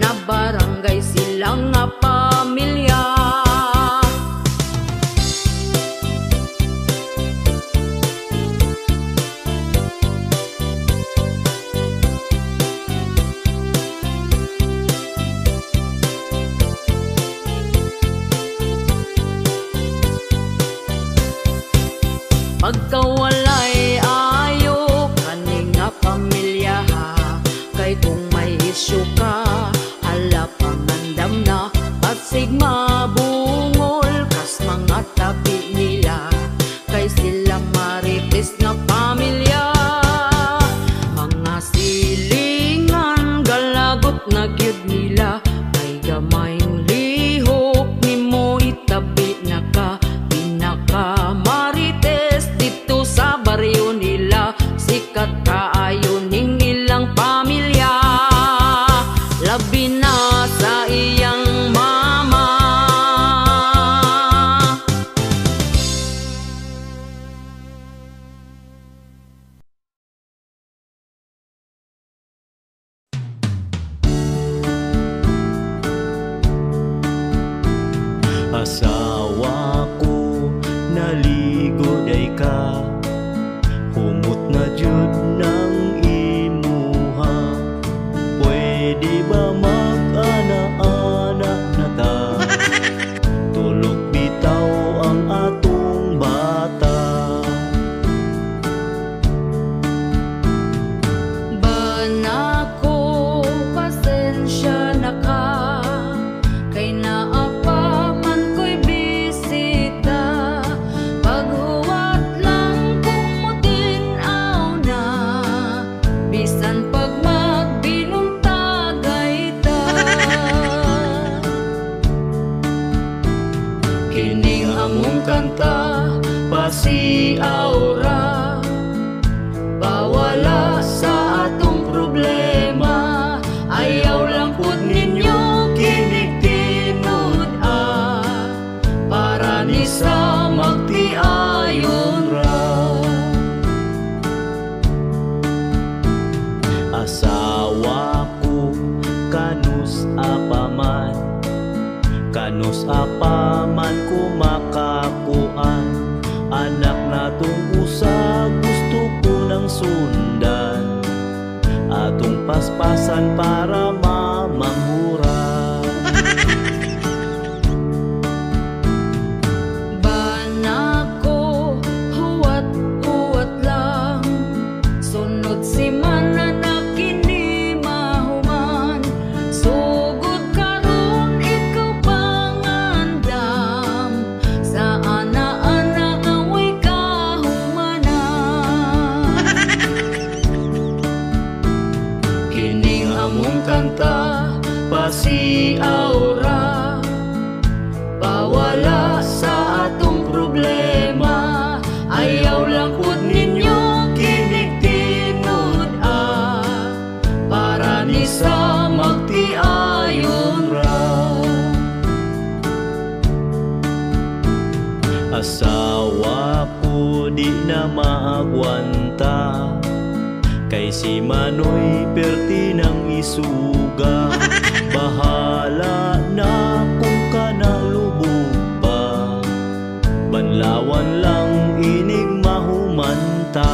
na barangay silang nga pamilya. Pagkawalay ayo kani nga pamilya ha, kay kung may isyu ka hala pangandam na pasig mabungol kas mga tabi nila, kay sila marites nga pamilya. Mga silingan galagot na gyud nila, kay gamayng lihok nimo itabi na ka, pinaka marites dito sa baryo nila, sikat kaayo ning ilang pamilya, labi na sa iyang mama. Asawa ko naligo day ka, humot na jud ng imuha. Pwede ba mag-ana-anak na ta? Tulog bitaw ang atong bata. Banako, pasensya na ka, kay naapa man ko'y bisita. Paghuwat lang kung mutinaw na, bisan pag magbinuntagay ta. Kining among kanta pasiaura, bawala sa atong problema. Ayaw lang pud ninyo kinig tinud para ni sa magtiayon ra. Asawa ko kanus apaman, kanus apaman kumakakuan. Anak na tong usa gusto ko nang sundan, atong paspasan para mamangura. Banako, huwat-huwat lang, sunod si mana na kini mahuman. Sugod karon ikaw pangandam, sa ana-ana nga way kahumanan. Kining among kanta pasiaura, bawala sa atong problema. Ayaw lang pud ninyo kinig tinud para ni sa magtiayon ra. Asawa ko di na maagwanta, kay si Manoy perti ng isuga. Bahala na kung kanalubog pa, banlawan lang inig mahumanta.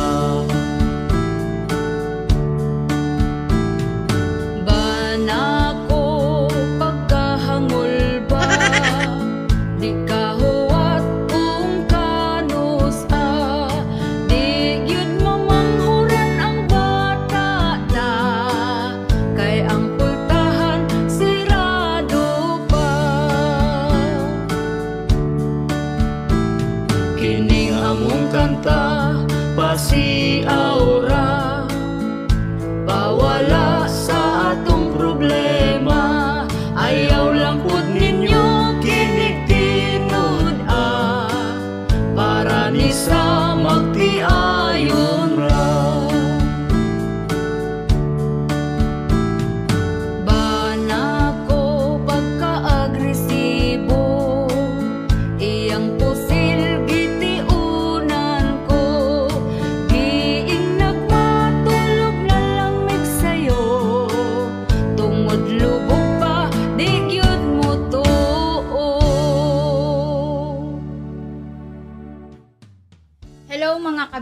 Banako, pagkahangol ba, di kahuwat kung kanus di gyud mamanghuran ang bata na, kay ang pultahan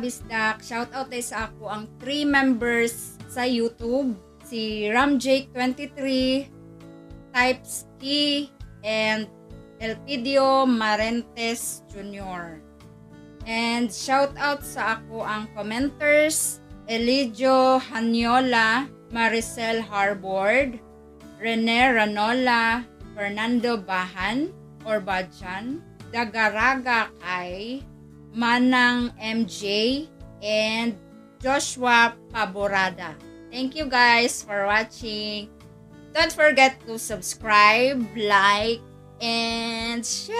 kabisdak, shoutout tayo sa ako ang 3 members sa YouTube. Si Ramjake23, Typeski, and Elpidio Marentes Jr. And shoutout sa ako ang commenters, Elidio Hanyola, Maricel Harbord, Rene Ranola, Fernando Bahan or Badjan, Dagaraga Kai, Manang MJ, and Joshua Paborada. Thank you guys for watching. Don't forget to subscribe, like, and share.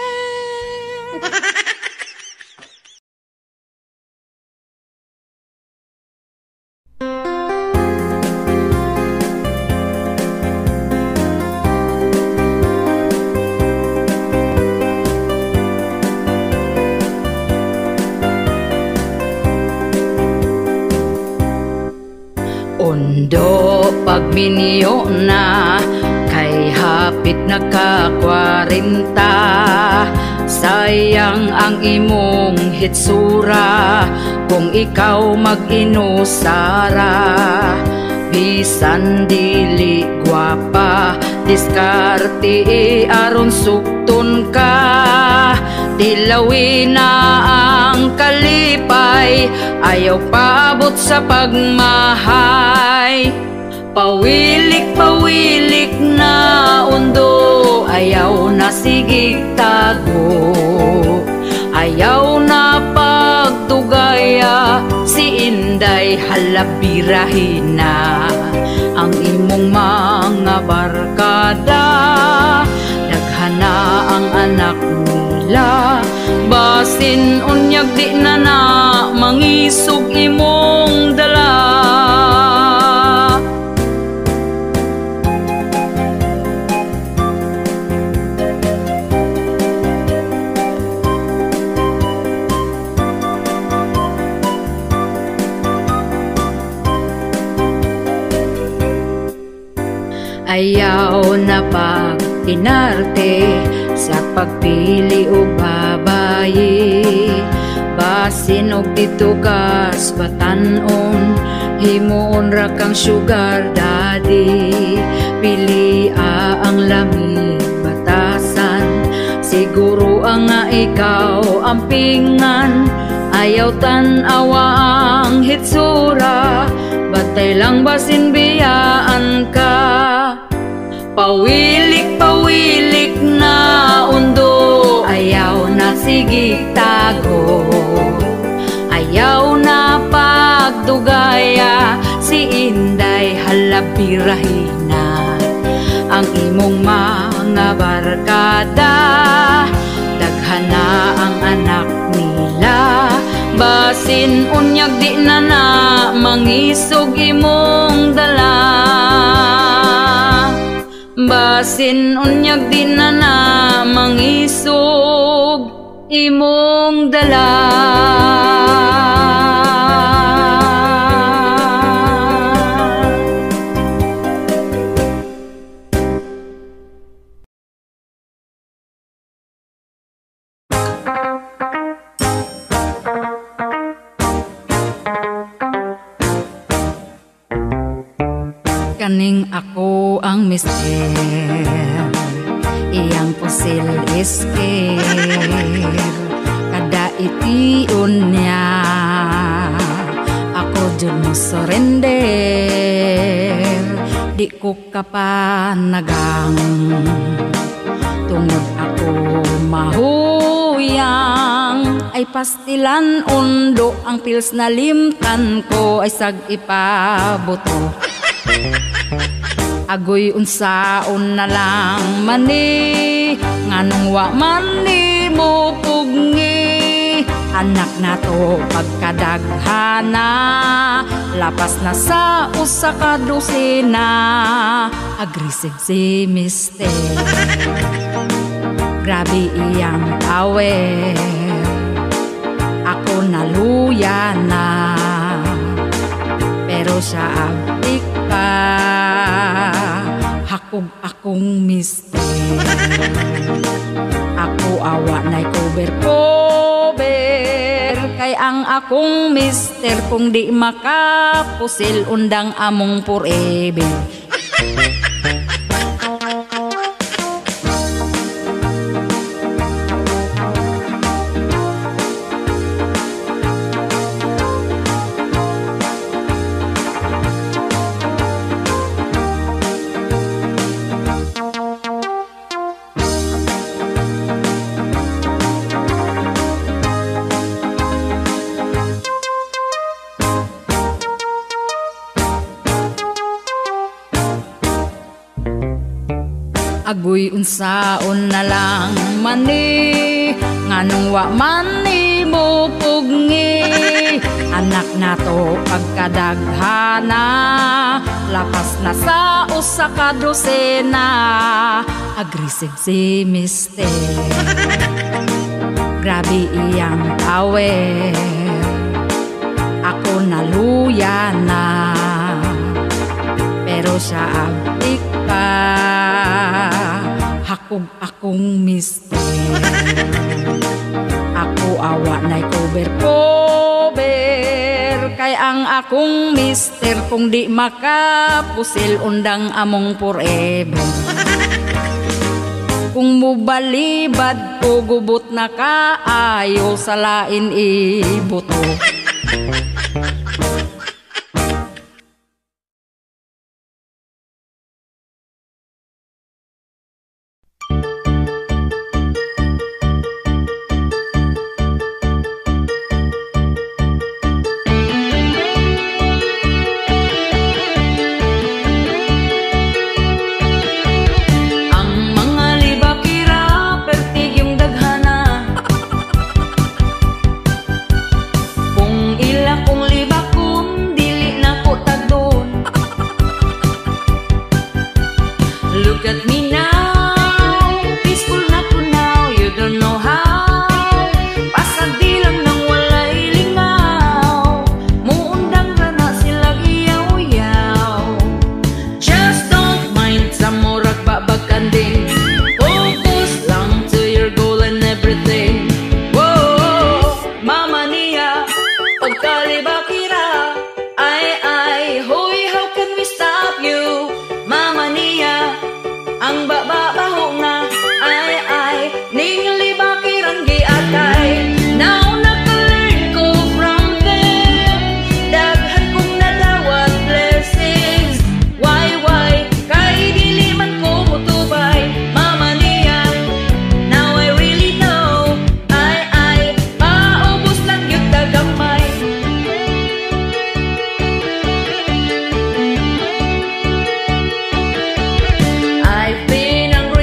Ondo pagminyo na kay hapit na ka 40. Sayang ang imong hitsura kung ikaw mag-inusara. Bisan dili gwapa, diskarte aron sukton ka. Dilawin na ang kalipay, ayaw paabot sa pagmahay. Pawilik-pawilik na undo, ayaw na sigig tago. Ayaw na pagtugaya, si Inday halabirahin na. Ang imong mga barkada, daghana ang anak nila. Basin unyag di na na, mangisog imong dala. Ayaw na pag-inarte sa pagpili o babayi. Basin og dito kas batanon, himuon ra kang sugar daddy. Pili ang lamig batasan, siguro ang nga ikaw ang pingan. Ayaw tan-awa ang hitsura, batay lang basin biyaan ka. Pawilik-pawilik na undo, ayaw na sigig tago. Ayaw na pagdugaya, si Inday halabirahin na. Ang imong mga barkada, daghana ang anak nila. Basin unyag di na na, mangisog imong dala. Basin unyag di na na, mangisog imong dala. Kaning ako ang mister, iyang pusil isker, kada itiun niya, ako dyan mo surrender. Di ko kapanagang, tungod ako mahuyang. Ay pastilan undo, ang pils na limtan ko ay sag ipabuto. Agoy unsaon na lang mani, nganong wa mani mo pugni. Anak na to pagkadaghana, lapas na sa usa ka dosina. Aggressive si mister, grabe iyang tawer. Ako naluya na, pero siya abdik pa. Hakog akong mister, ako awa na'y cover-cover. Kay kay ang akong mister kung di makapusil undang among forever. Agoy unsaon na lang mani nganong wa mani mo pugni anak nato pagkadaghana lapas na sa usa ka dosena aggressive si mister grabe iyang power ako naluya na pero siya abdik pa hakog akong mister ako awa na'y cover kay ang akong mister kung di makapusil undang among forever kung mubalibad o gubot na kaayo sa lain ibuto. I've been hungry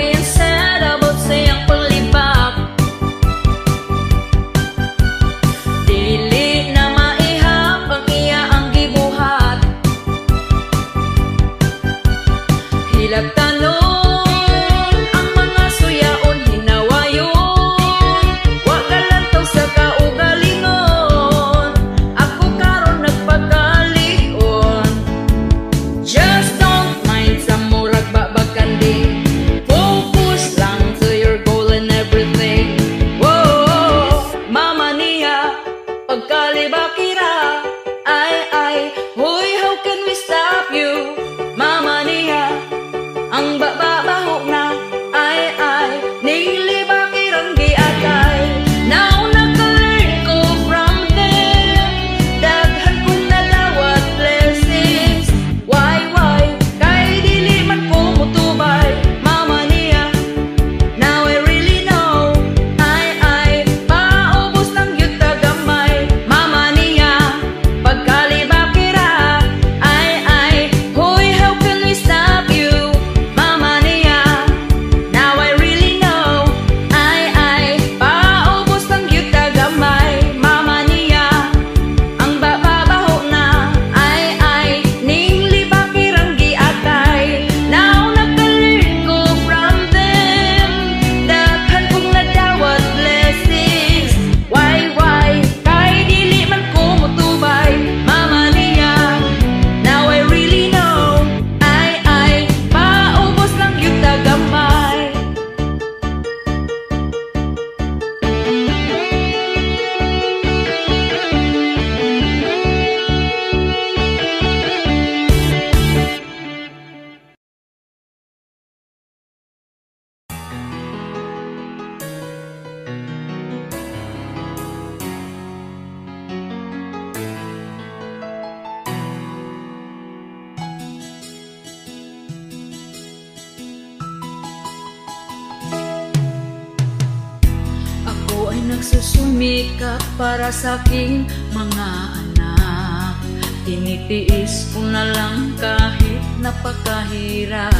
nagsusumikap para sa aking mga anak. Tinitiis ko na lang kahit napakahirap.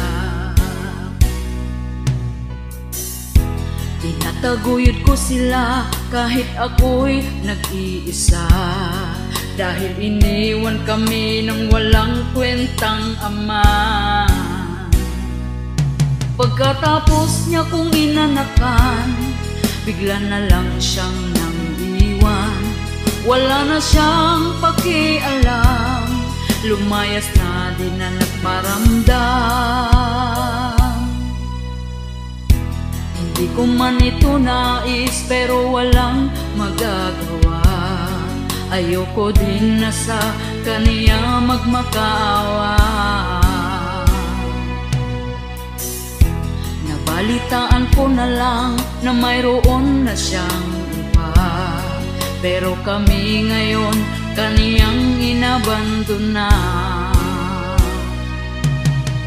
Tinataguyod ko sila kahit ako'y nag-iisa, dahil iniwan kami ng walang kwentang ama. Pagkatapos niya kong inanakan, bigla na lang siyang nang-iwan. Wala na siyang pakialam, lumayas na din na nagparamdam. Hindi ko man ito nais pero walang magagawa. Ayoko din na sa kaniya magmakaawa. Nabalitaan ko na lang na mayroon na siyang iba, pero kami ngayon kaniyang inabandona.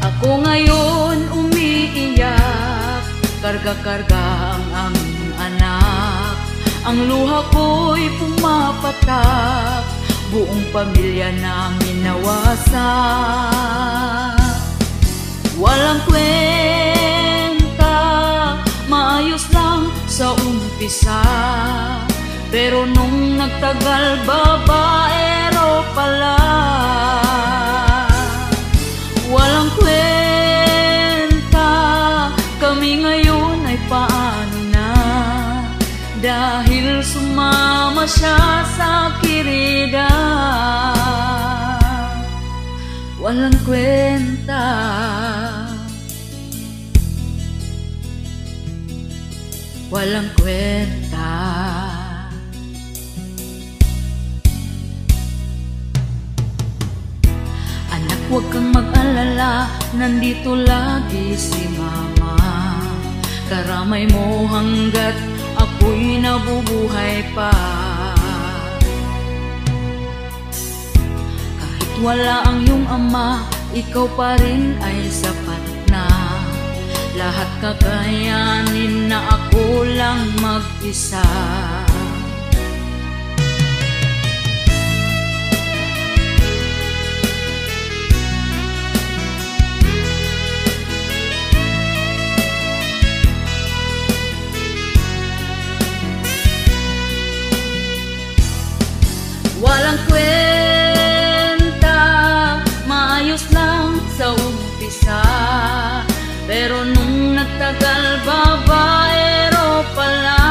Ako ngayon umiiyak, karga-karga ang aming anak. Ang luha ko'y pumapatak, buong pamilya namin nawasak. Walang kwenta, maayos lang sa umpisa, pero nung nagtagal babaero pala. Walang kwenta, kami ngayon ay paano na, dahil sumama siya sa kirida. Walang kwenta, walang kwenta. Anak, huwag kang mag-alala, nandito lagi si mama. Karamay mo hanggat ako'y nabubuhay pa. Kahit wala ang iyong ama, ikaw pa rin ay sapat na. Lahat kakayanin na ako lang mag-isa. Walang kwenta, maayos lang sa umpisa, pero nung nagtagal babaero pala.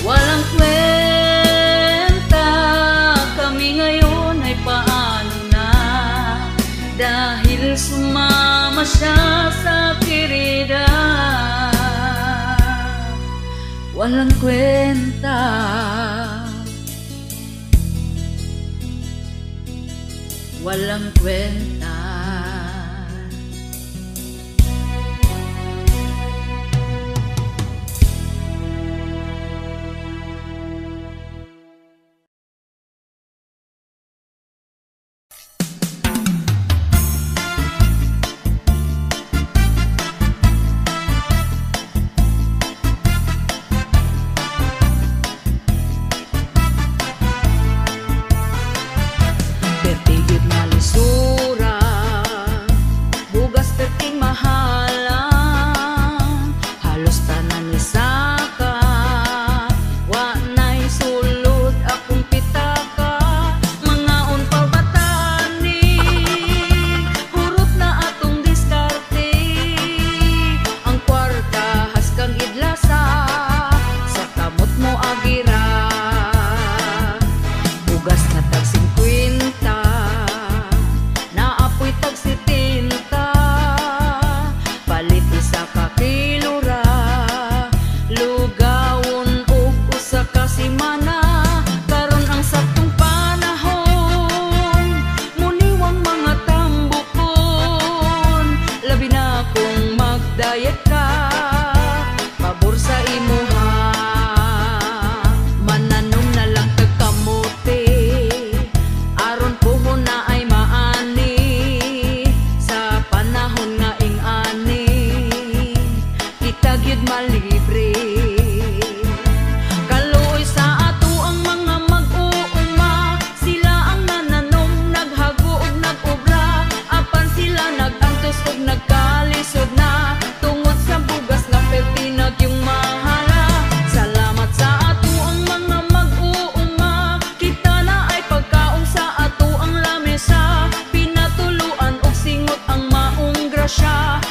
Walang kwenta, kami ngayon ay paano na, dahil sumama siya sa kirida. Walang kwenta, walang kwenta. Pertigit na lisura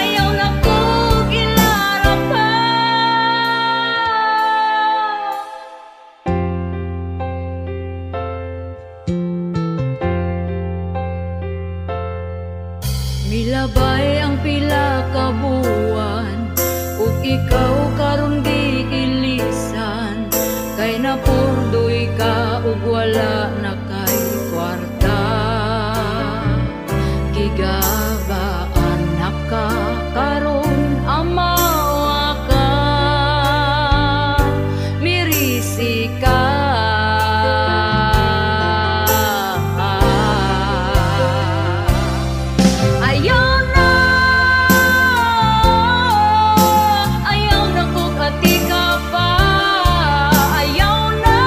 ayaw na ko gilara pa. Milabay ang pila ka buwan, ug ikaw karon di ilisan, kay napurdoy ka ug wala na kay kwarta. Gigabaan na ka karon amawa ka, mirisi ka. Ayaw na ko kati ka pa. Ayaw na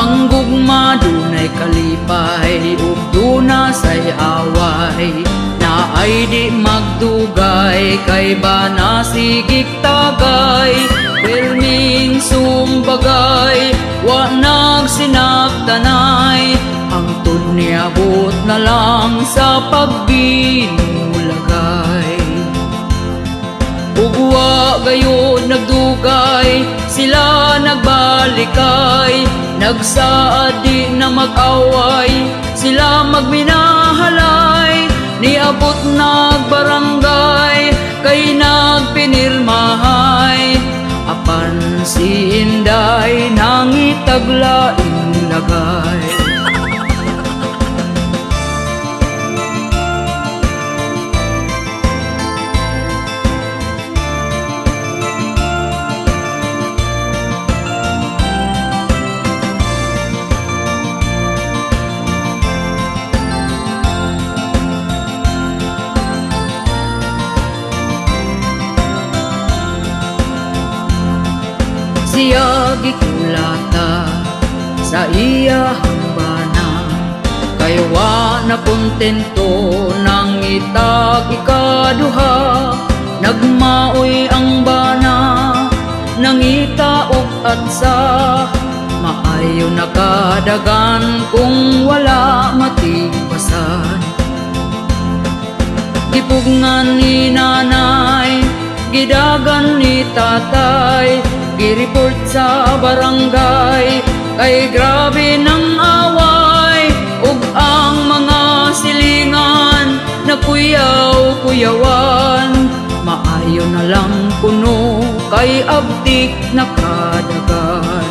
Ang gugma dunay kalipay ug duna say away, naay di magdugay kay bana sigig tagay. Perming sumbagay wa nagsinabtanay, ang niabot na lang sa pagbinulagay. Ugwa gayon nagdugay, sila nagbalikay, nagsaad di na mag-away, sila magminahalay. Niabot nagbarangay, kay nagpinirmahay, apan si Inday nangitaglaing lagay. Siya gikulata sa iya hambana, kay wa na kontento nang itag ikaduha. Nagmaoy ang bana, nangita og atsa, maayo nakadagan kung wala matibasan. Gipugngan ni nanay, gidagan ni tatay, gireport sa barangay, kay grabe ng away. Ug ang mga silingan na kuyaw-kuyawan, maayo na lang kuno kay abdik nakadagan.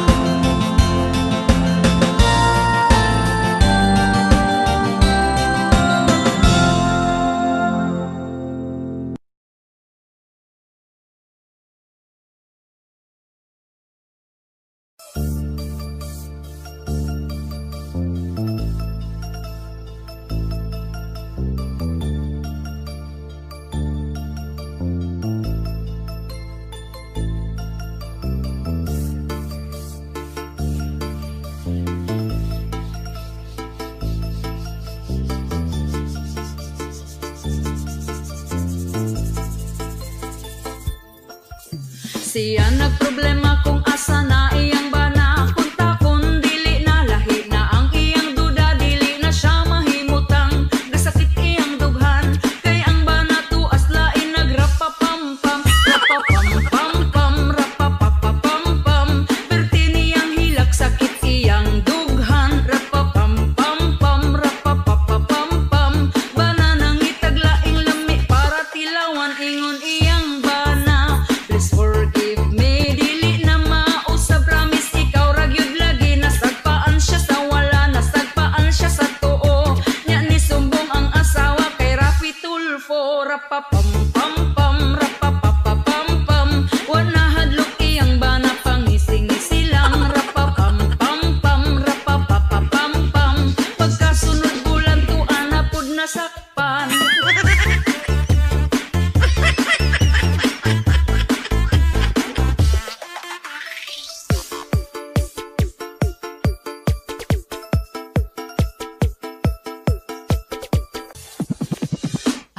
Siya nagproblema kung asa na iyang bana, kung takon dili na lahi na ang iyang duda, dili na siya mahimutang, gasakit iyang dughan, kay ang bana tuas lain nagrapapampam, rapapampampam, rapapapapampam, perti niyang hilak sakit iyang dughan, rapapampampam, rapapapapampam, bana nang itaglaing lami para tilawan ingon iyang bana. Please forgive me, dili na mausab, promise ikaw ragyod lagi, nasagpaan siya sa wala, nasagpaan siya sa tuo, nya ni sumbong ang asawa kay Rafi Tulfo, rapapampampam, rapapapapampam, wa na hadlok iyang bana, pangising-ngisi lang, rapapampampam, rapapapapampam, pagkasunod bulan tuan na pud nasakpan.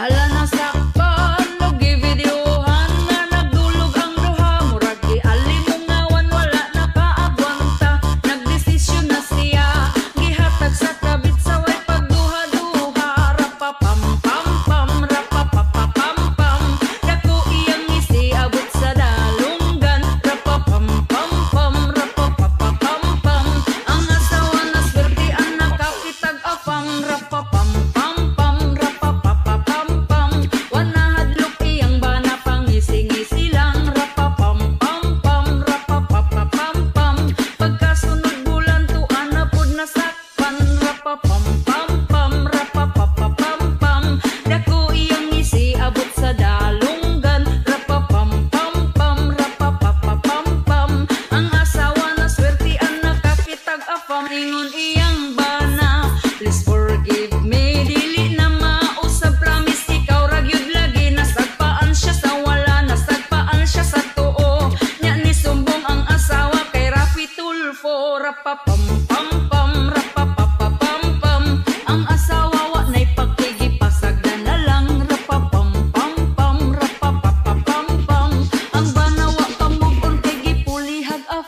Hala nasakpan, og givideohan nga nagdulog ang duha, murag gialimungawan wala nakaagwanta, nagdesisyon na siya, gihatag sa kabit sa way pagduha-duha, rapapampampam, rapapapapampam, dako iyang ngisi abot sa dalunggan, rapapampampam, rapapapapampam, ang asawa na swertian nakakitag afam, rapapampampam, rapapapapampam, wana hadlok iyang bana, pangising-ngisi lang, rapapampampam, rapapapapampam, pagkasunod bulan tuan na pud nasakpan, rapapampampam, rapapapapampam, dako iyang ngisi abot sa dalunggan, rapapampampam, rapapapapampam, ang asawa na swertian nakakitag afam, ingon iyang bana. Please forgive me, dili na mausab, promise ikaw ragyod lagi, nasagpaan siya sa wala, nasagpaan siya sa tuo, nya ni sumbong ang asawa kay Rafi Tulfo, rapapampam,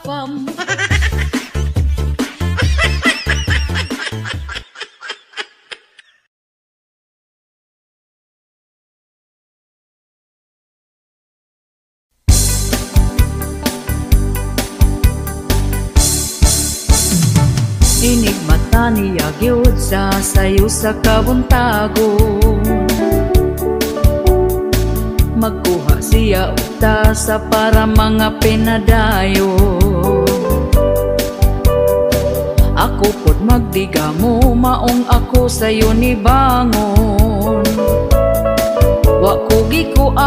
apam. Inig mata niya gyud sa sayo sa kabuntagon. Magkuha siya uta sa para mga pinadayo. Ako pod magdiga mo maong ako sayo ni bangon. Wa ko gikuan,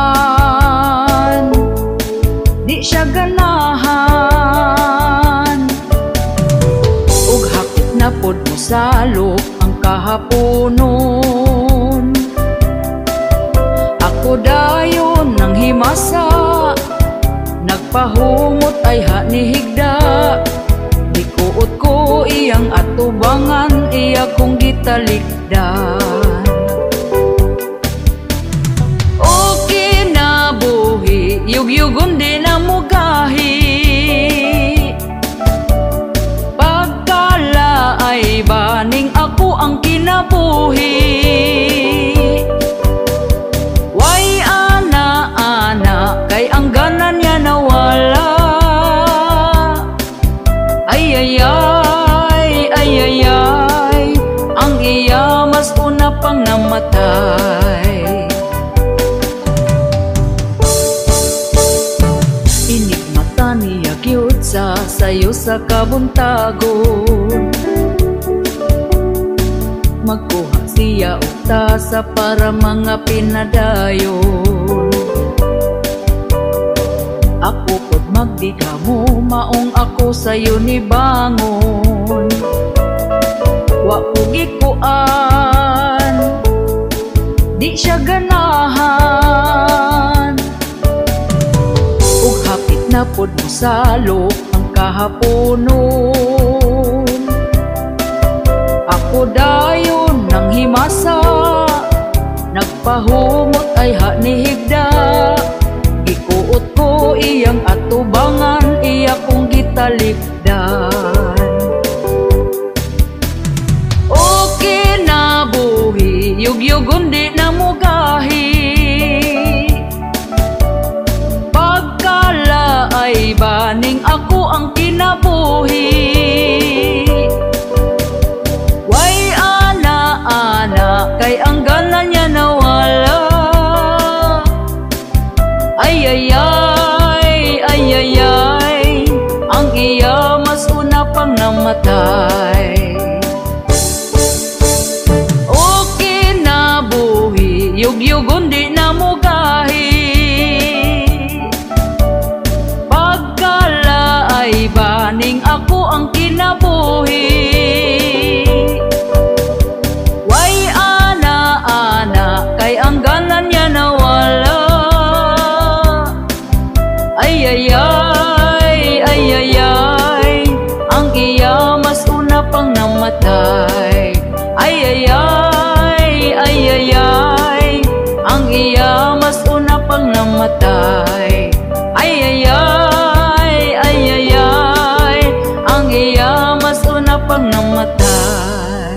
di siya ganahan. Ug hapit na pod mo salok ang kahaponon. Ako dayon nang himasa, nagpahumot ay hanihigda. Dikuot ko iyang atubangan, iya kong gitalikdan. Okay na buhi, yugyugon din ang mugahi. Pagkala ay baning ako ang kinabuhi. Way ana-ana, kay ang ganan niya nawala. Ay, ang iya mas una pang namatay. Inig mata niya gyud sa sayo sa kabuntagon. Magkuha siya uta sa para mga pinadayon. Ako pod magdiga mo maong ako sayo ni bangon. Wa ko gikuan, di siya ganahan. Ug hapit na pod mo salok ang kahaponon. Ako dayon nang himasa, nagpahumot ay hanihigda. Gikuot ko iyang atubangan, iya kong gitalikdan. Okay na buhi, yugyugon di na mugahi. Pagkala ay baning ako ang kinabuhi. Way ana-ana, kay ang ganan niya nawala. Ay, ang iya mas una pang namatay. Okay na buhi, yugyugon di na mugahi. Pagkala ay baning ako ang kinabuhi. Way ana-ana, kay ang ganan niya nawala. Ay, ang iya mas una pang namatay. Ay, ang iya mas una pang namatay. Ay, ang iya mas una pang namatay.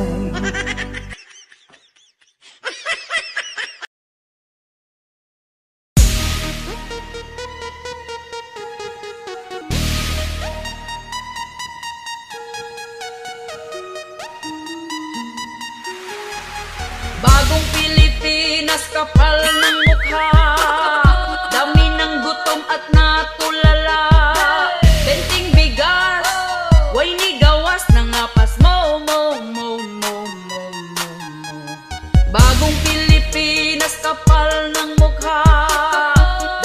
Bagong Pilipinas, kapal ng mukha, dami ng gutom at natulala. Benting bigas, way ni gawas ng apas mo. Bagong Pilipinas, kapal ng mukha,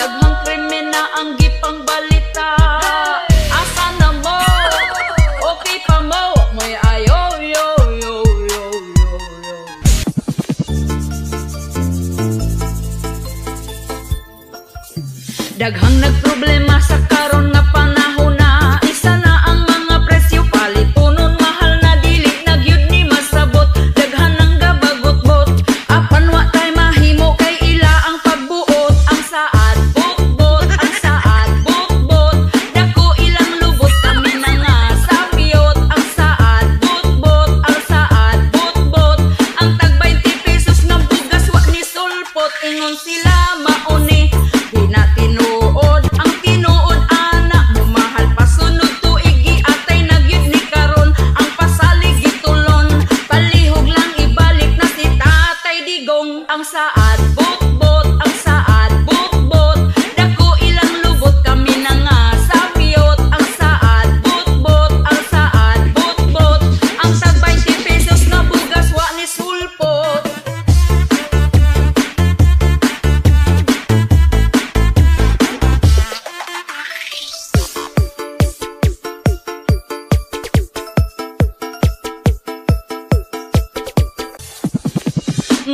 daghang krimen na ang gipang balita. Asa na mo, okay pa mo, mo'y ayo.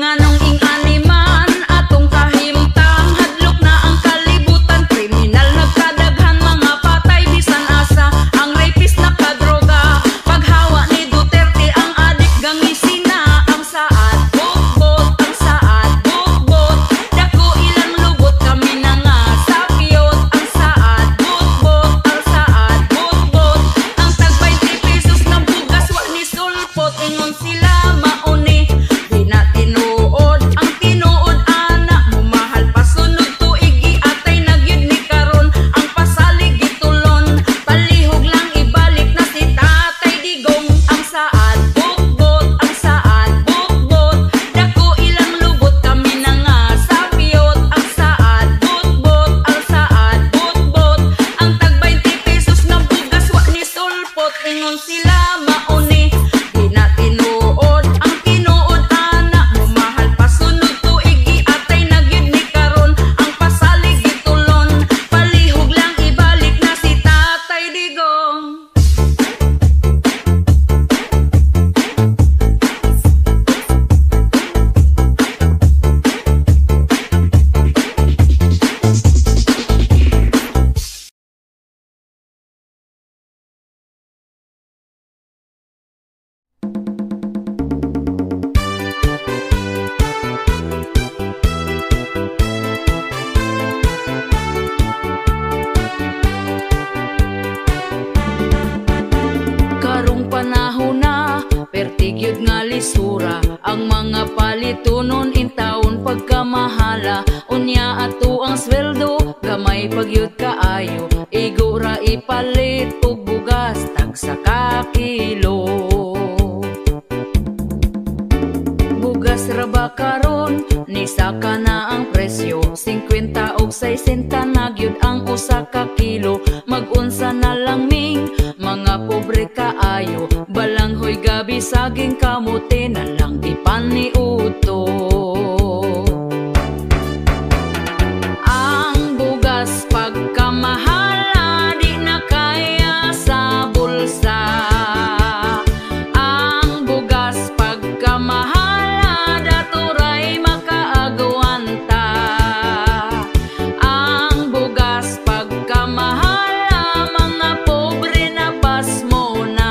Nganong ingani man atong kahimtang, hadlok na ang kalibutan, kriminal nagkadaghan, mga patay bisan asa, ang rapist nakadroga, paghawa ni Duterte ang adik gangisina, ang saad bukbot, ang saad bukbot, dako ilang lubot kami na nga sapiyot, ang saad bukbot, ang saad bukbot, ang tag 20 pesos na bugas wa ni sulpot, ingon sila mauni, di na tinuod, ang tinuod ana, mumahal pasunod tuig iatay na gyud ni karon, ang pasalig gitulon, palihog lang ibalik na si Tatay Digong, ang saad bukbot, ang saad bukbot, dako ilang lubot kami na nga sapiyot, ang saad bukbot, ang saad bukbot, ang tag 20 pesos na bugas wa ni sulpot, ingon sila mauni, di na tinuod, ang tinuod ana, mumahal pasunod tuig iatay na gyud ni karon, ang pasalig gitulon, palihog lang ibalik na si Tatay Digong. Karong panahon na, pertigyod nga lisura, ang mga palitunon in taon pagkamahala, unya ato ang sweldo, gamay pagyud kaayo, igura ipalit og bugas tag sa kakilo. Bugas ra ba karon, ni saka na ang presyo, 50 og 60 na gyud ang usa ka kilo, mag-unsa na lang ming mga pobre kaayo, balanghoy gabi saging kamote na lang ipaniuto. Ang bugas pagkamahala, di na kaya sa bulsa. Ang bugas pagkamahala, daturay makaagwanta. Ang bugas pagkamahala, mga pobre na pasmo na.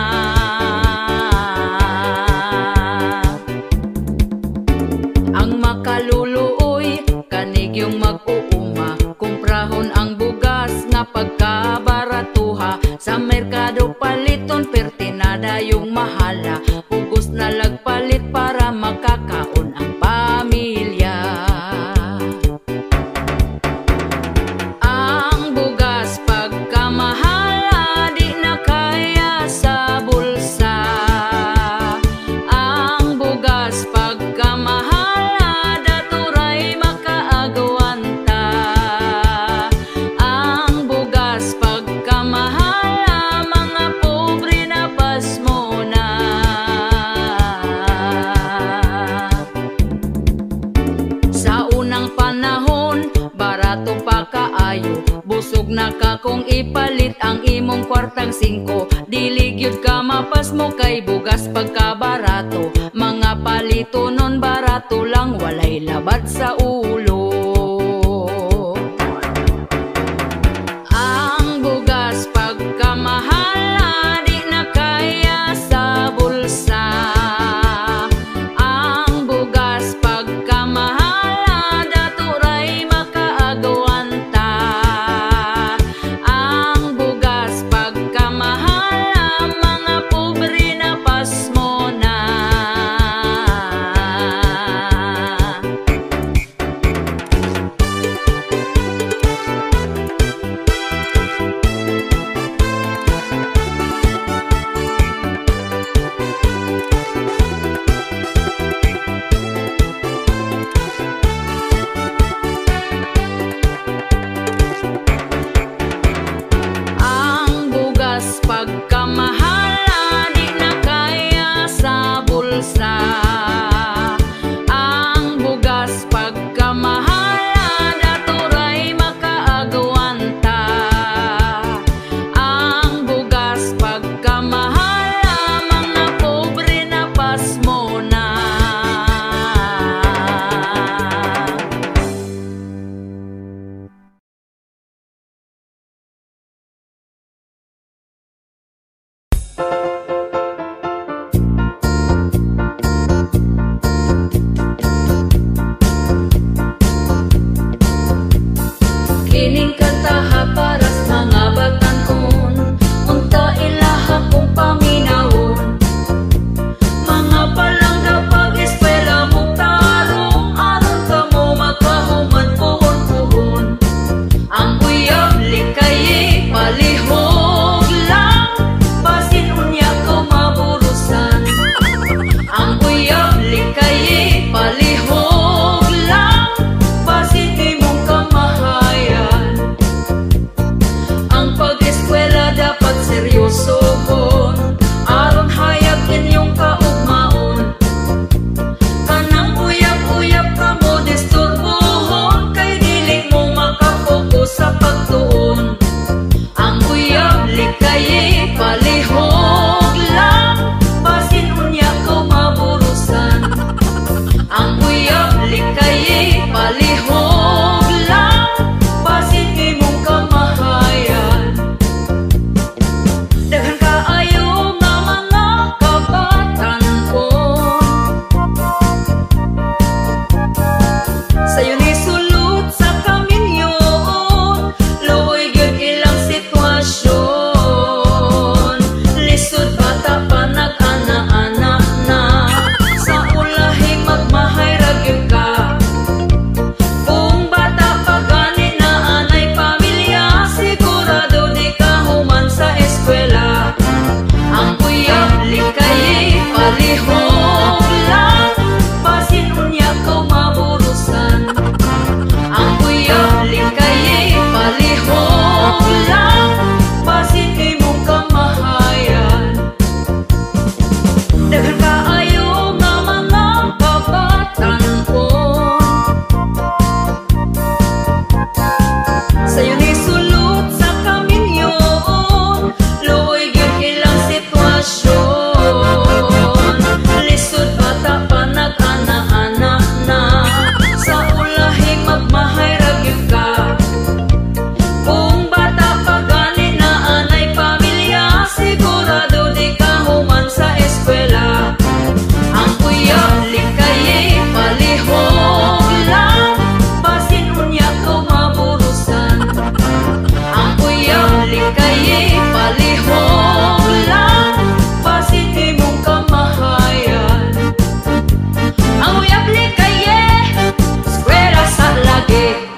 Ang makaluluoy, kanig yung mag-uuma, kumprahon ang bugas nga pagkabaratuha, sa merkado paliton pertinada yung mahala, pugos na lagpalit para makakaon ang pamilya. Ang bugas pagkamahala, di na kaya sa bulsa. Ang bugas pagkamahala, daturay makaagwanta. Ang bugas pagkamahala, mga pobre na pasmo na. Sa unang panahon, barato pa kaayo, busog na ka kung ipalit ang imong kwartang 5, dili gyud ka mapasmo kay bugas pagkabarato, mga palito nun barato lang, walay labad sa ulo. Ang bugas pagkamahala, di na kaya sa bulsa. Ang bugas pagkamahala, daturay makaagwanta. Ang bugas pagkamahala, mga pobre na pasmo usohon aron hayag inyong kaugmaon. Kanang uyab-uyab ka mo disturbuhon kay dili mo makapokus sa pagtuon. Ang uyab likayi palihog lang basin unya ko maburusan. Ang uyab likayi palihog lang basin imong kamahayan. Daghan kaayo nga mga kabatan-on sayo ni sulod sa kaminyon, luoy gyud ilang sitwasyon. Lisod bata pa nag-ana-ana na, sa ulahi magmahay ra gyud ka. Kung bata pa gani na anay pamilya, sigurado di ka human sa eskwela. Ang uyab likayi palihog lang basin unya ko maburusan. Ang uyab likayi palihog lang basin imong kamahayan. Daghan kaayo nga mga kabatan-on sayo ni sulod sa kaminyon, luoy gyud ilang sitwasyon. Lisod bata pa nag-ana-ana na, sa ulahi magmahay ra gyud ka. Kung bata pa gani na anay pamilya, sigurado di ka human sa eskwela. Ang uyab likayi palihog lang basin unya ko maburusan. Ang uyab likayi palihog lang basin imong kamahayan. Ang uyab likayi eskwela sa lagi.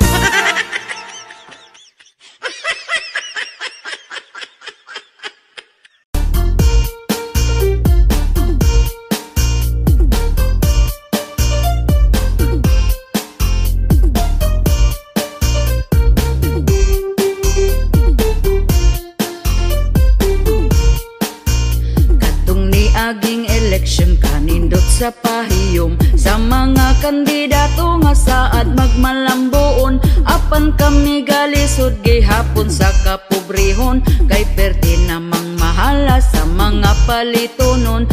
Kadtong niaging eleksyon kanindot sa pahiyom sa mga kandidato nga saad magmalambuon. Apan kami galisod gihapon sa kapobrehon, kay perti namang mahala sa mga palitonon.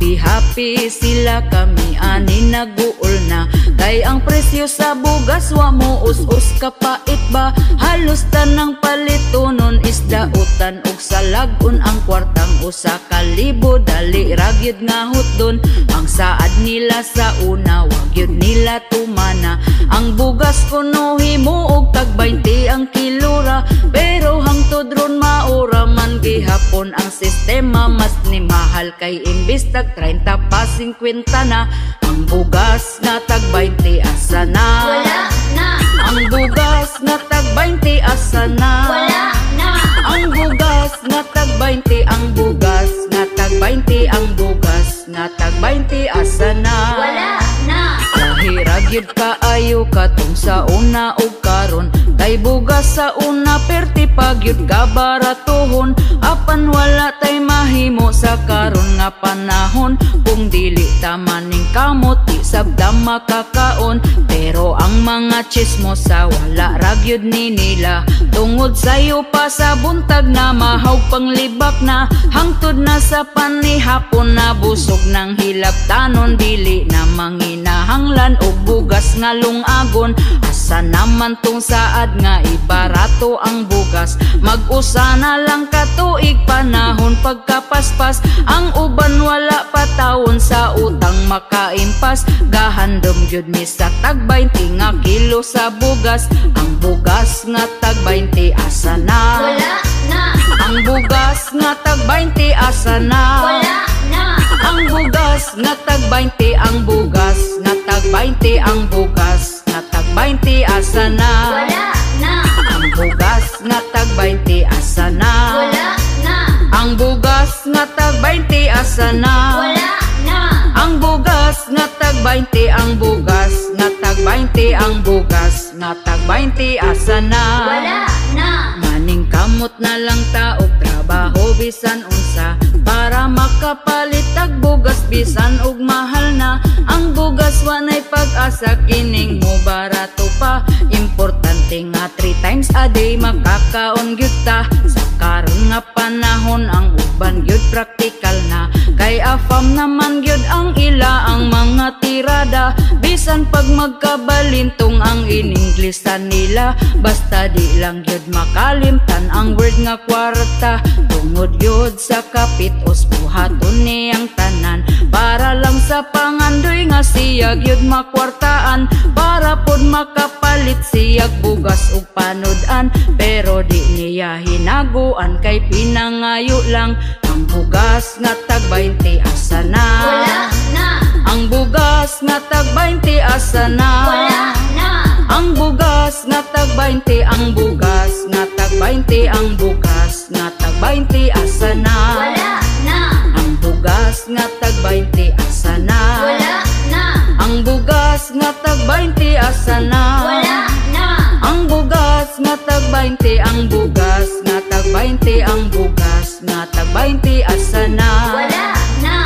Happy sila kami ani naguol na, kay ang presyo sa bugas wa mo us-us kapait ba. Halos tanang palitonon isdautan ug salagon. Ang kwartang usa ka libo dali ragyod nga hutdon. Ang saad nila sa una wag yun nila tumana. Ang bugas kuno himo og tag 20 ang kilora, pero hangtod ron maura man gihapon ang sistema. Mas ni mahal kay imbis tag 30 pa 50 na. Ang bugas nga tag 20 asa na? Wala na. Ang bugas nga tag 20 asa na? Wala na. Ang bugas nga tag 20, ang bugas nga tag 20, ang bugas nga tag 20 asa na? Wala na. Lahirag yun kaayo katong sa una o karon, kay bugas sa una perti pagyud ka baratohon. Apan wala tay mahimo sa karon nga panahon, kung dili tamaning kamot di sabda makakaon. Pero ang mga chismosa wala ragyod ni nila, tungod sayo pa sa buntag na mahaw panglibak na. Hangtod na sa panihapon na busog ng hilabtanon, dili na manginahanglan og bugas nga lungagon. Asa naman tong saad nga ibarato ang bugas, mag-usa na lang katuig panahon pagkapaspas. Ang uban wala pa taon sa utang makaimpas, gahandom gyud mi sa tag 20 nga kilo sa bugas. Ang bugas nga tag 20 asa na? Wala na. Ang bugas nga tag 20 asa na? Wala na. Ang bugas nga tag 20, ang bugas nga tag 20, ang bugas nga tag 20 asa na? Wala na. Ang bugas nga tag 20 asa na? Wala na. Ang bugas nga tag 20 asa na? Wala na. Ang bugas nga tag 20, ang bugas nga tag 20, ang bugas nga tag 20 asa na? Wala na. Maning kamot na lang taog trabaho trabaho bisan unsa para makapalit ag bugas bisan og mahal na ang bugas. Wanay pag-asa kining mo barato pa, importante nga 3 times a day makakaon gyud ta. Sa karon nga panahon ang uban gyud praktikal na, kay afam naman gyud ang ila ang mga tirada. Bisan pag magkabalintong ang in-Inglesan nila, basta di lang gyud makalimtan ang word nga kwarta. Tungod gyud sa kapitos buhaton niyang tanan, para lang sa pangandoy nga siya gyud makwartaan, para pod makapalit siyag bugas ug panodan. Pero di niya hinaguan kay pinangayo lang ang bugas nga tag 20 asa na. Wala na. Ang bugas nga tag 20 asa na. Wala na. Ang bugas nga tag 20, ang bugas nga tag 20, ang bugas nga tag 20 asa na. Wala na. Ang bugas nga tag 20 asa na. Wala na. Ang bugas nga tag 20 asa na. Wala na. Ang bugas nga tag 20, ang bugas nga tag 20, ang bugas nga tag 20 asa na. Wala na.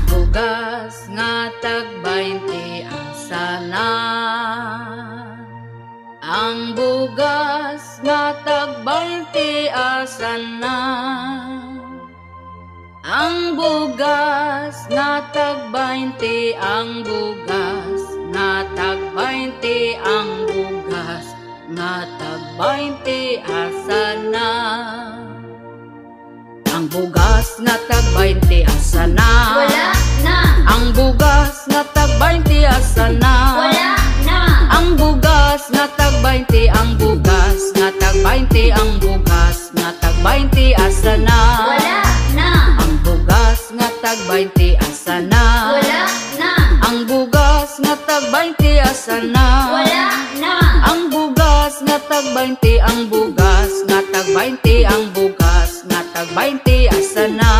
Bugas nga tag 20 asa na. Ang bugas nga tag 20 asa na. Ang bugas nga tag 20, ang bugas nga tag 20, ang bugas nga tag 20 asa na. Ang bugas nga tag 20 asa na. Wala na. Ang bugas nga tag 20 asa na. Wala na. Ang bugas nga tag 20, ang bugas nga tag 20, ang bugas nga tag 20 asa na. Wala na. Ang bugas nga tag 20 asa na. Wala na. Ang bugas nga tag 20 asa na. Wala na. Ang bugas nga tag 20, ang bugas nga tag 20, ang bugas nga tag 20 asa na.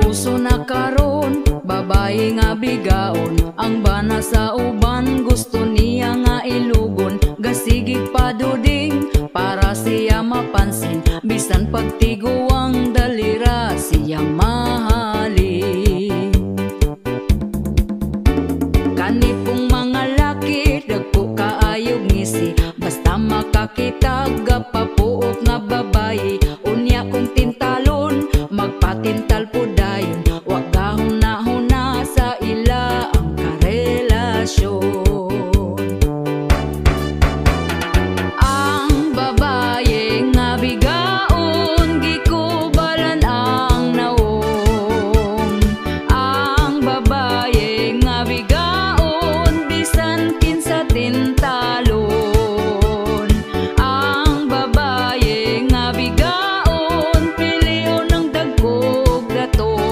Uso na karon, babae nga bigaon, ang bana sa uban gusto niya nga ilugon. Gasigig paduding para siya mapansin, bisan pagtiguang dalira siya mahalin. Kanipong mga laki dagko kaayog ngisi, basta makakita gapapuok nga babae. Unya kong tintalon magpatintal po dayon, wag gahuna-huna sa ila ang karelasyon. Ang babae nga bigaon, gikubalan ang naong. Ang babae nga bigaon, bisan kinsa tintalon. Ang babae nga bigaon, pilion ng dagkog gatong.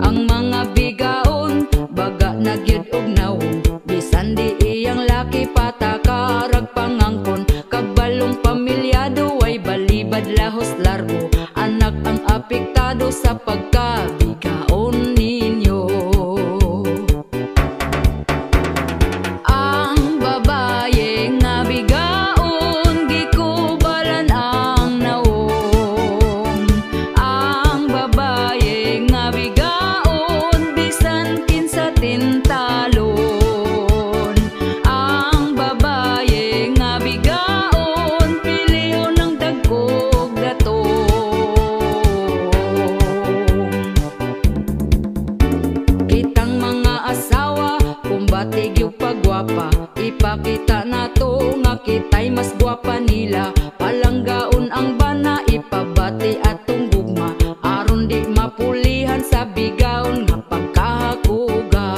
Ang mga bigaon, baga na gyud og naong, bisan di iyang laki patakarag pangangkon. Kagbalong pamilyado ay balibad lahos largo, anak ang apektado sa pagkabigaon ninyo. Ang babae nga bigaon, gikubalan ang naong. Ang babae nga bigaon, bisan kinsa tintalon. Ang babae nga bigaon, pilion ng dagkog gatong. Kitang mga asawa, kumbatig yung pagwapa, ipakita na to nga kita'y mas gwapa nila. Palanggaon ang bana, ipabati atong gugma, aron di mapulihan sa bigaon nga pagkahakuga.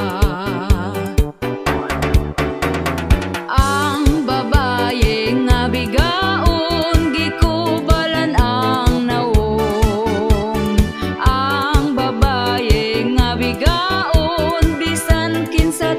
Ang babae nga bigaon, gikubalan ang naong. Ang babae nga bigaon, bisan kinsa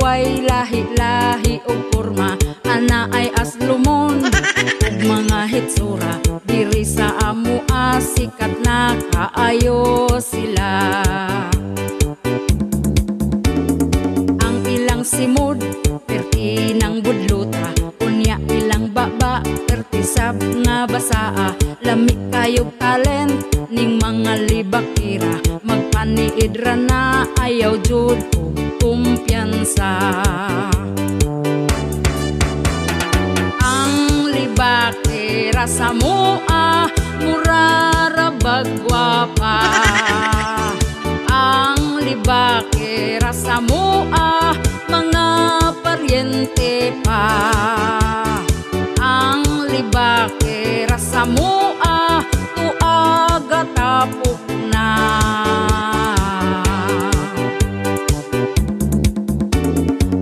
way lahi-lahi o porma, ana ay aslumon ug mga hitsura. Diri sa amo sikat na kaayo sila. Ang ilang simod perti ng budluta, unya ilang baba perti sab nga basaa. Lami kayog talent ning mga libakira, magpaniidra na ayaw jud og kumpiyansa. Ang libakira sa mua murara bagwapa. Ang libakira sa mua mga paryente pa. Ang libakira sa mua tuaga tapok na.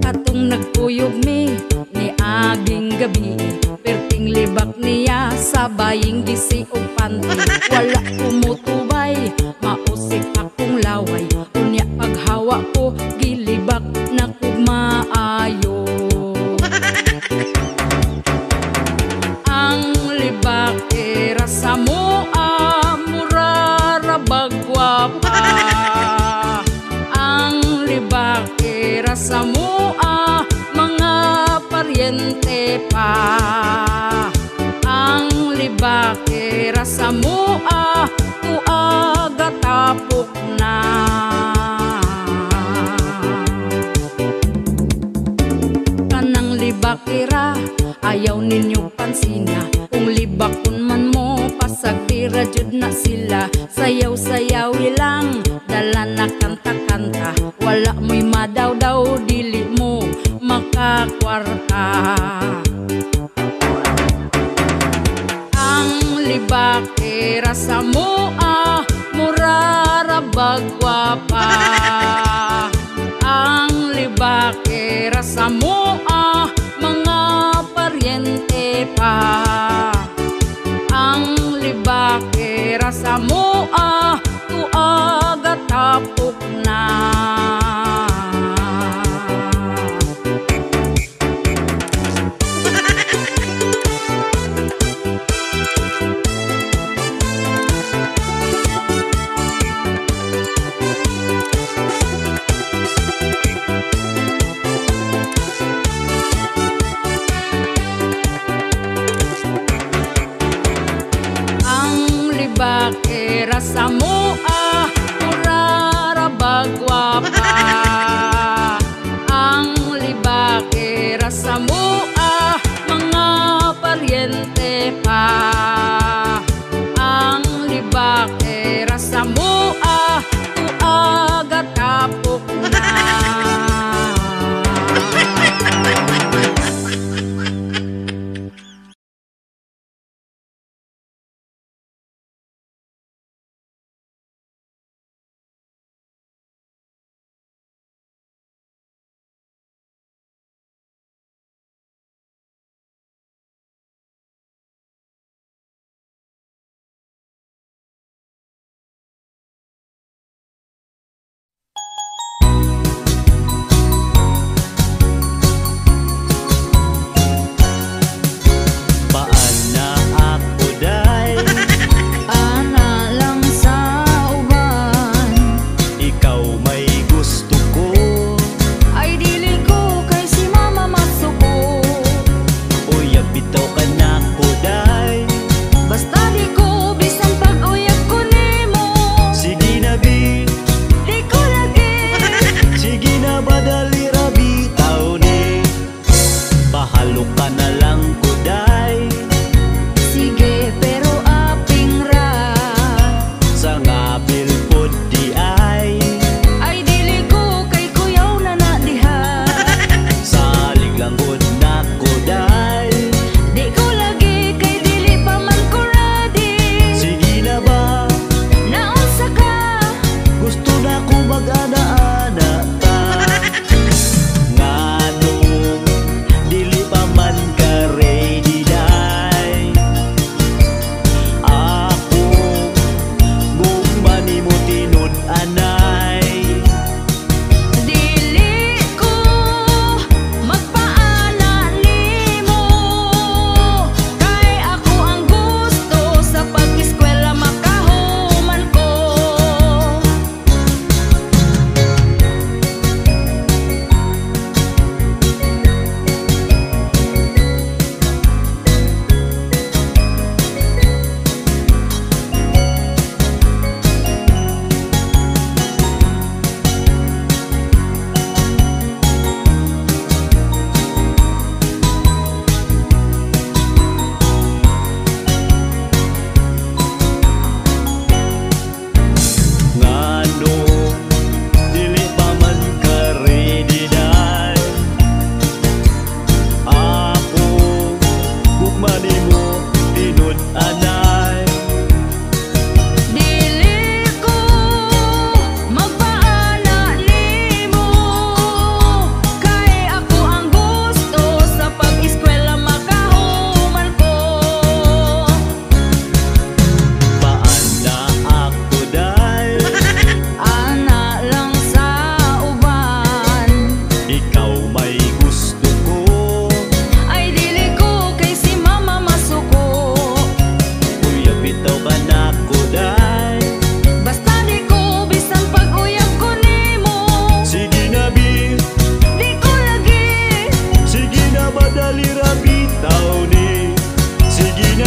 Katong nagpuyog mi ni aging gabi, perting libak niya sa baying gisi o panty. Wala kumutubay, mausik akong laway, unya paghawa ko gilibak na kumaayo. Ang libakira sa mua murara bagwapa. Ang libakira sa mua mga paryente pa. Ang libakira sa mua tuaga tapok na. Kanang libakira ayaw ninyo pansina, kung libakon man mo pasagtira jud na sila. Sayaw-sayaw ilang dala na kanta-kanta, wala mo'y madaw-daw dili mo makakwarta. Ang libakira sa mua murara bagwapa. Ang libakira sa mua mga paryente pa. Ang libakira sa mua tuaga tapok na. Libakira sa mua murara bagwapa. Ang libakira sa mua mga paryente pa. Ang libakira sa mua tuaga tapok na.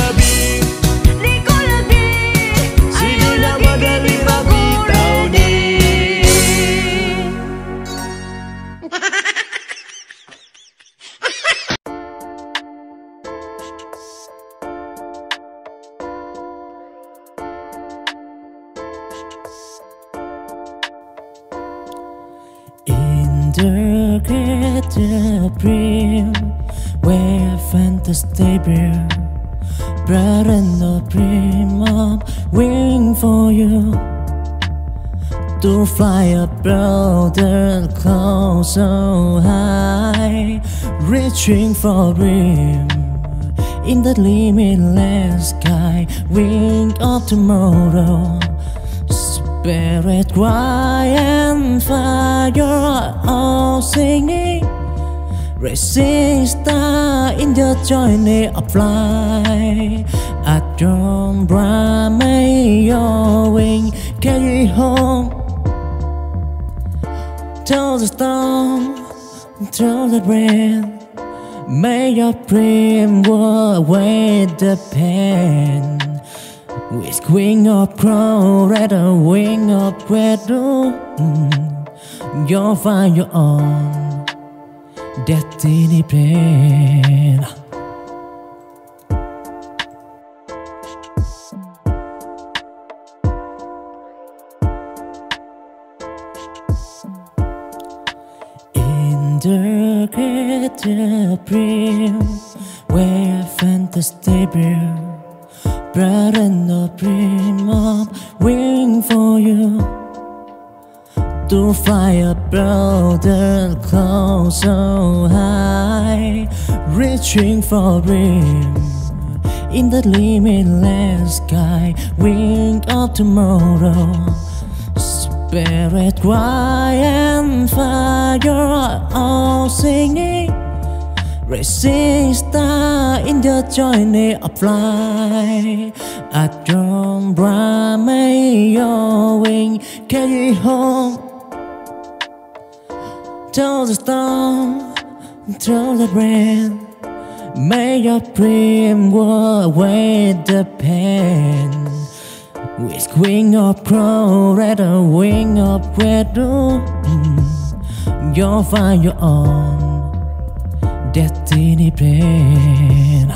gabi. Di ko lagi, Sige ayaw na lagi madali mabitaw ni. In the great April, where fantasy bear, bright and the dream of waiting for you to fly above the clouds so high, reaching for dream in the limitless sky, wing of tomorrow. Spirit, cry and fire, all singing. Racing star in the journey of life. At your bright, may your wing carry home. Through the storm, through the rain, may your dream go away the pain. With wing of crow, red a wing of red, you'll find your own destiny plan. In the great April, where fantasy bear, bright and the dream of waiting for you to fly above the clouds so high, reaching for dream in the limitless sky, wing of tomorrow. Spirit, cry and fire, all singing. Racing star in the journey of life. At your bright, may your wing carry home. Through the storm, through the rain, may your dream go away the pain. With wing of crow, red a wing of red, you'll find your own destiny plan.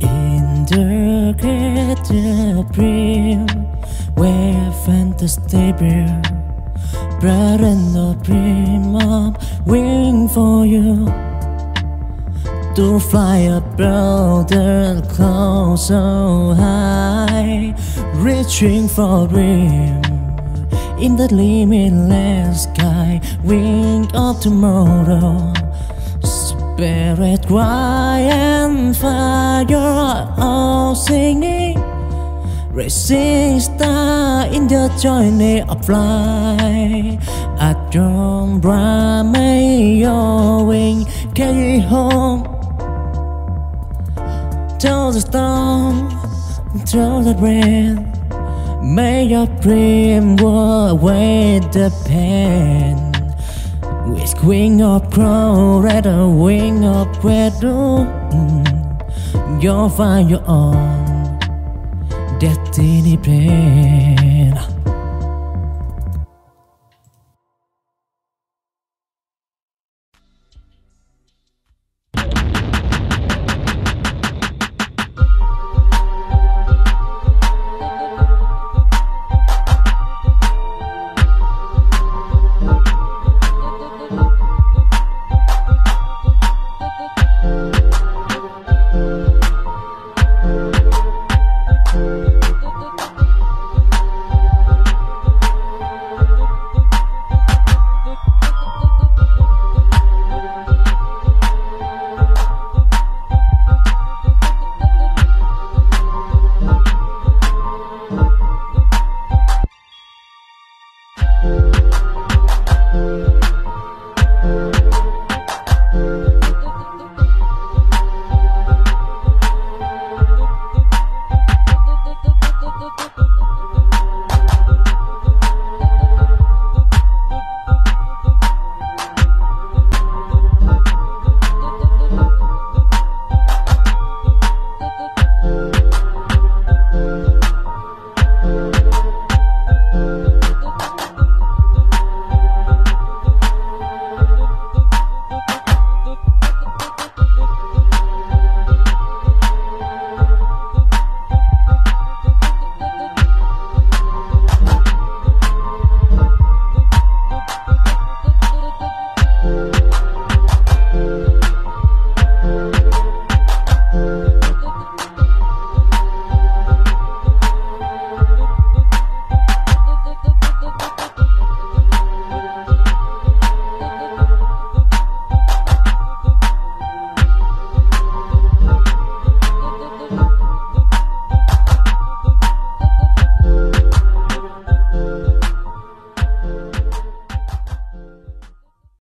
In the great April, where fantasy bear, bright and the dream of waiting for you to fly above the clouds so high, reaching for dream in the limitless sky, wing of tomorrow. Spirit, cry and fire, all singing. Racing star in the journey of life. At your bright, may your wing carry home. Through the storm, through the rain, may your dream go away the pain. With wing of crow, red a wing of red, you'll find your own destiny plan.